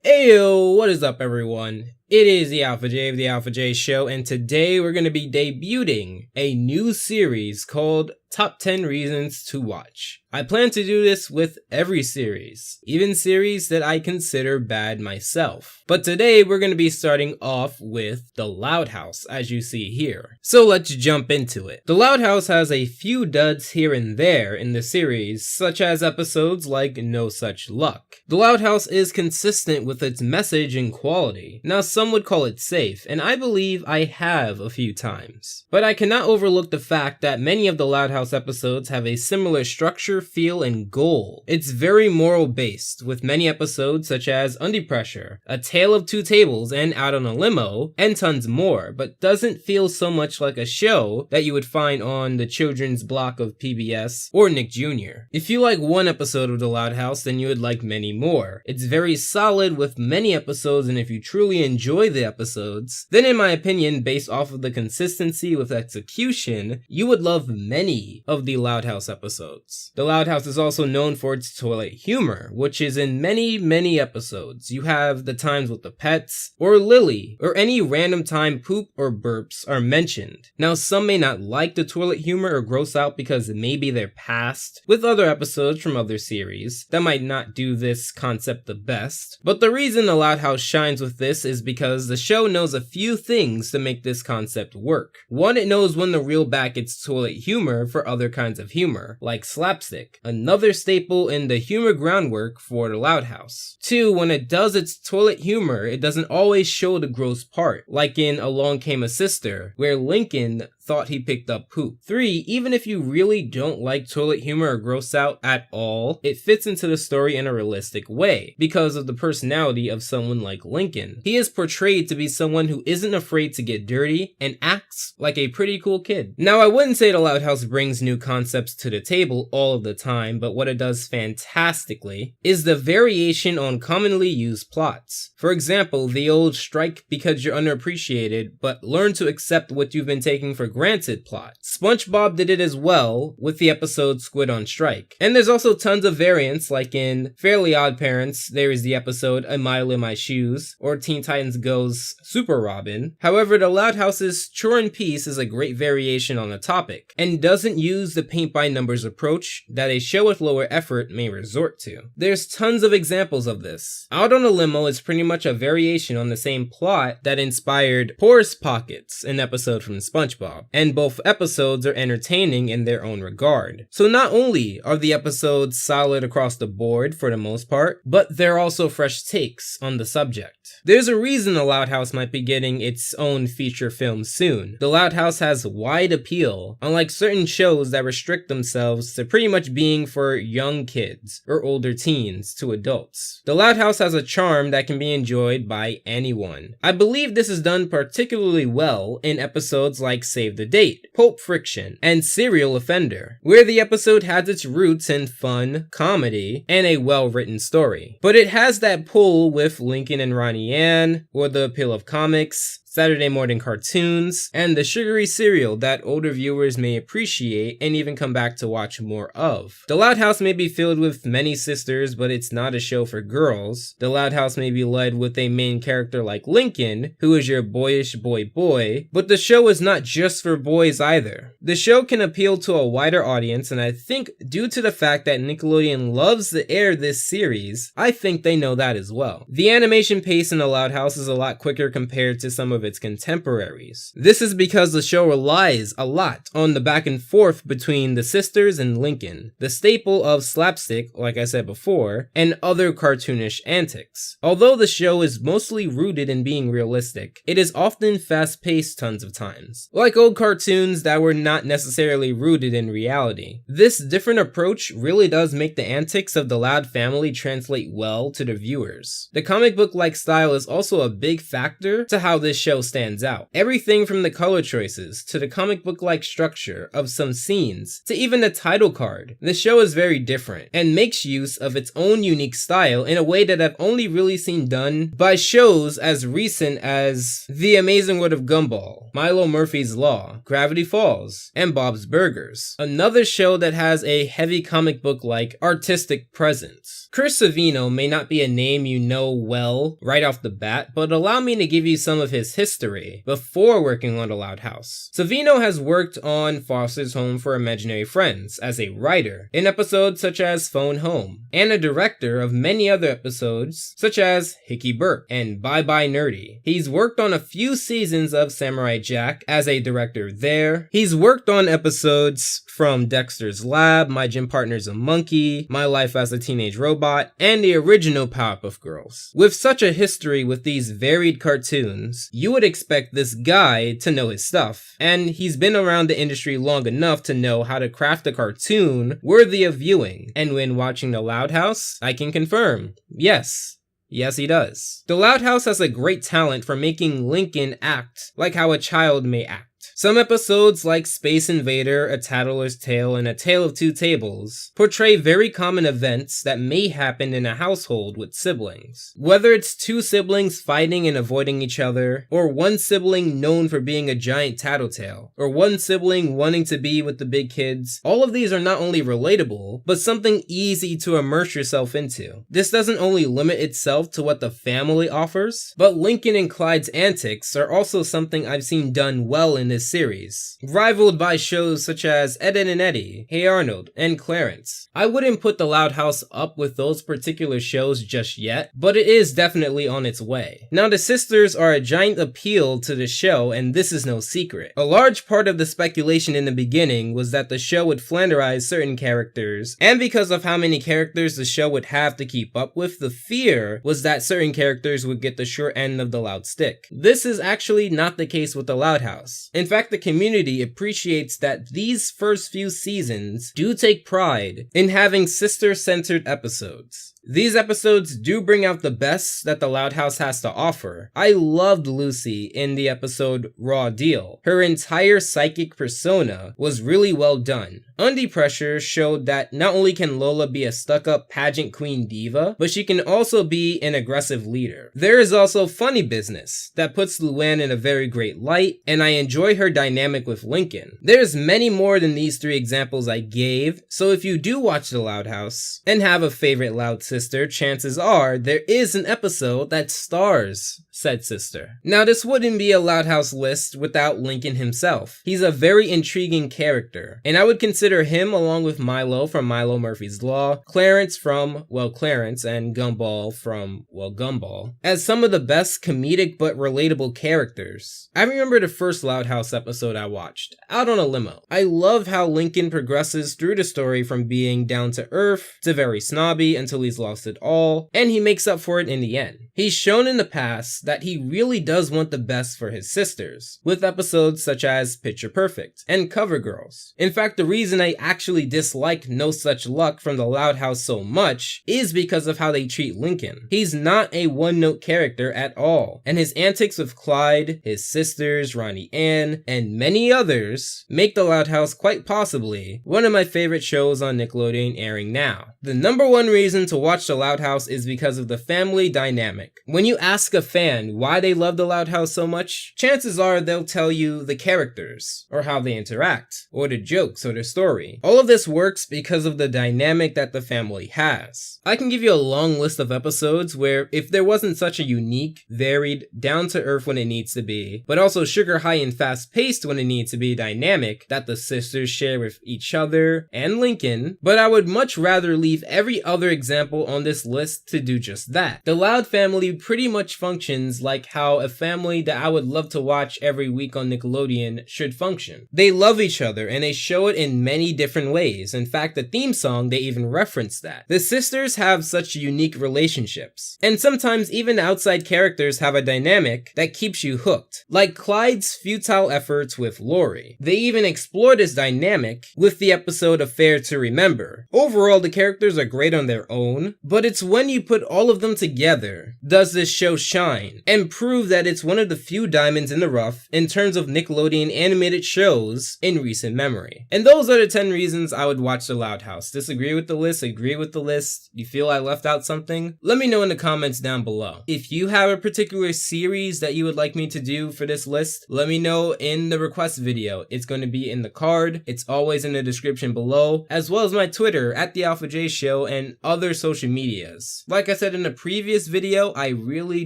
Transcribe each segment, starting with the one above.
Ayo, what is up everyone? It is the Alpha J of the Alpha J Show, and today we're going to be debuting a new series called Top 10 Reasons to Watch. I plan to do this with every series, even series that I consider bad myself. But today we're going to be starting off with The Loud House, as you see here. So let's jump into it. The Loud House has a few duds here and there in the series, such as episodes like No Such Luck. The Loud House is consistent with its message and quality. Now some would call it safe, and I believe I have a few times. But I cannot overlook the fact that many of the Loud House episodes have a similar structure, feel, and goal. It's very moral based, with many episodes such as Under Pressure, A Tale of Two Tables, and Out on a Limo, and tons more, but doesn't feel so much like a show that you would find on the children's block of PBS or Nick Jr. If you like one episode of The Loud House, then you would like many more. It's very solid with many episodes, and if you truly enjoy the episodes, then in my opinion, based off of the consistency with execution, you would love many of the Loud House episodes. The Loud House is also known for its toilet humor, which is in many episodes. You have the times with the pets, or Lily, or any random time poop or burps are mentioned. Now some may not like the toilet humor or gross out because maybe they're past with other episodes from other series that might not do this concept the best, but the reason The Loud House shines with this is because the show knows a few things to make this concept work. One, it knows when to reel back its toilet humor for other kinds of humor, like slapstick, another staple in the humor groundwork for The Loud House. Two, when it does its toilet humor, it doesn't always show the gross part, like in Along Came a Sister, where Lincoln thought he picked up poop. Three, even if you really don't like toilet humor or gross out at all, it fits into the story in a realistic way, because of the personality of someone like Lincoln. He is portrayed to be someone who isn't afraid to get dirty and acts like a pretty cool kid. Now I wouldn't say The Loud House brings new concepts to the table all of the time, but what it does fantastically is the variation on commonly used plots. For example, the old strike because you're underappreciated, but learn to accept what you've been taking for granted plot. SpongeBob did it as well with the episode Squid on Strike. And there's also tons of variants, like in Fairly Odd Parents, there is the episode A Mile in My Shoes, or Teen Titans Go's Super Robin. However, The Loud House's Chore and Peace is a great variation on the topic, and doesn't use the paint by numbers approach that a show with lower effort may resort to. There's tons of examples of this. Out on a Limo is pretty much a variation on the same plot that inspired Porous Pockets, an episode from SpongeBob, and both episodes are entertaining in their own regard. So not only are the episodes solid across the board for the most part, but they're also fresh takes on the subject. There's a reason The Loud House might be getting its own feature film soon. The Loud House has wide appeal, unlike certain shows that restrict themselves to pretty much being for young kids or older teens to adults. The Loud House has a charm that can be enjoyed by anyone. I believe this is done particularly well in episodes like Save the Date, Pulp Friction, and Serial Offender, where the episode has its roots in fun, comedy, and a well-written story. But it has that pull with Lincoln and Ronnie Ann, or the appeal of comics, Saturday morning cartoons, and the sugary cereal that older viewers may appreciate and even come back to watch more of. The Loud House may be filled with many sisters, but it's not a show for girls. The Loud House may be led with a main character like Lincoln, who is your boyish boy, but the show is not just for boys either. The show can appeal to a wider audience, and I think due to the fact that Nickelodeon loves to air this series, I think they know that as well. The animation pace in The Loud House is a lot quicker compared to some of its contemporaries. This is because the show relies a lot on the back and forth between the sisters and Lincoln, the staple of slapstick, like I said before, and other cartoonish antics. Although the show is mostly rooted in being realistic, it is often fast-paced tons of times, like old cartoons that were not necessarily rooted in reality. This different approach really does make the antics of the Loud family translate well to the viewers. The comic book-like style is also a big factor to how this show show stands out. Everything from the color choices, to the comic book-like structure of some scenes, to even the title card. The show is very different, and makes use of its own unique style in a way that I've only really seen done by shows as recent as The Amazing World of Gumball, Milo Murphy's Law, Gravity Falls, and Bob's Burgers. Another show that has a heavy comic book-like artistic presence. Chris Savino may not be a name you know well right off the bat, but allow me to give you some of his history before working on The Loud House. Savino has worked on Foster's Home for Imaginary Friends as a writer in episodes such as Phone Home, and a director of many other episodes such as Hickey Burke and Bye Bye Nerdy. He's worked on a few seasons of Samurai Jack as a director there. He's worked on episodes from Dexter's Lab, My Gym Partner's a Monkey, My Life as a Teenage Robot, and the original Powerpuff Girls. With such a history with these varied cartoons, you would expect this guy to know his stuff, and he's been around the industry long enough to know how to craft a cartoon worthy of viewing. And when watching The Loud House, I can confirm, yes, he does. The Loud House has a great talent for making Lincoln act like how a child may act. Some episodes like Space Invader, A Tattler's Tale, and A Tale of Two Tables portray very common events that may happen in a household with siblings. Whether it's two siblings fighting and avoiding each other, or one sibling known for being a giant tattletale, or one sibling wanting to be with the big kids, all of these are not only relatable, but something easy to immerse yourself into. This doesn't only limit itself to what the family offers, but Lincoln and Clyde's antics are also something I've seen done well in this series, rivaled by shows such as Ed, Edd and Eddy, Hey Arnold, and Clarence. I wouldn't put The Loud House up with those particular shows just yet, but it is definitely on its way. Now, the sisters are a giant appeal to the show, and this is no secret. A large part of the speculation in the beginning was that the show would flanderize certain characters, and because of how many characters the show would have to keep up with, the fear was that certain characters would get the short end of the loud stick. This is actually not the case with The Loud House. In fact, the community appreciates that these first few seasons do take pride in having sister-centered episodes. These episodes do bring out the best that The Loud House has to offer. I loved Lucy in the episode Raw Deal. Her entire psychic persona was really well done. Undie Pressure showed that not only can Lola be a stuck-up pageant queen diva, but she can also be an aggressive leader. There is also Funny Business that puts Luann in a very great light, and I enjoy her dynamic with Lincoln. There's many more than these three examples I gave, so if you do watch The Loud House and have a favorite loud sister, chances are there is an episode that stars said sister. Now, this wouldn't be a Loud House list without Lincoln himself. He's a very intriguing character, and I would consider him, along with Milo from Milo Murphy's Law, Clarence from, well, Clarence, and Gumball from, well, Gumball, as some of the best comedic but relatable characters. I remember the first Loud House episode I watched, Out on a Limo. I love how Lincoln progresses through the story from being down to earth to very snobby until he's lost it all, and he makes up for it in the end. He's shown in the past that he really does want the best for his sisters, with episodes such as Picture Perfect and Cover Girls. In fact, the reason I actually dislike No Such Luck from The Loud House so much is because of how they treat Lincoln. He's not a one-note character at all, and his antics with Clyde, his sisters, Ronnie Ann, and many others make The Loud House quite possibly one of my favorite shows on Nickelodeon airing now. The number one reason to watch The Loud House is because of the family dynamic. When you ask a fan why they love The Loud House so much, chances are they'll tell you the characters, or how they interact, or the jokes, or the story. All of this works because of the dynamic that the family has. I can give you a long list of episodes where if there wasn't such a unique, varied, down-to-earth when it needs to be, but also sugar high and fast-paced when it needs to be dynamic that the sisters share with each other and Lincoln, but I would much rather leave every other example on this list to do just that. The Loud family pretty much functions like how a family that I would love to watch every week on Nickelodeon should function. They love each other and they show it in many different ways. In fact, the theme song, they even reference that. The sisters have such unique relationships, and sometimes even outside characters have a dynamic that keeps you hooked, like Clyde's futile efforts with Lori. They even explore this dynamic with the episode Affair to Remember. Overall, the characters are great on their own, fun, but it's when you put all of them together does this show shine and prove that it's one of the few diamonds in the rough in terms of Nickelodeon animated shows in recent memory. And those are the 10 reasons I would watch The Loud House. Disagree with the list? Agree with the list? You feel I left out something? Let me know in the comments down below. If you have a particular series that you would like me to do for this list, let me know in the request video. It's going to be in the card. It's always in the description below, as well as my Twitter at The Alpha J Show and other social medias. Like I said in the previous video, I really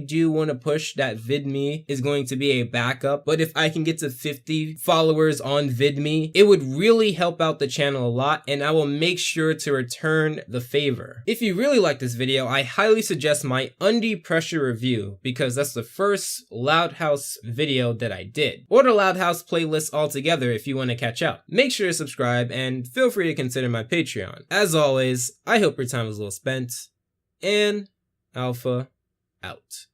do want to push that VidMe is going to be a backup, but if I can get to 50 followers on VidMe, it would really help out the channel a lot, and I will make sure to return the favor. If you really like this video, I highly suggest my Undie Pressure review, because that's the first Loud House video that I did. Or the Loud House playlist altogether if you want to catch up. Make sure to subscribe and feel free to consider my Patreon. As always, I hope your time was well spent, and Alpha out.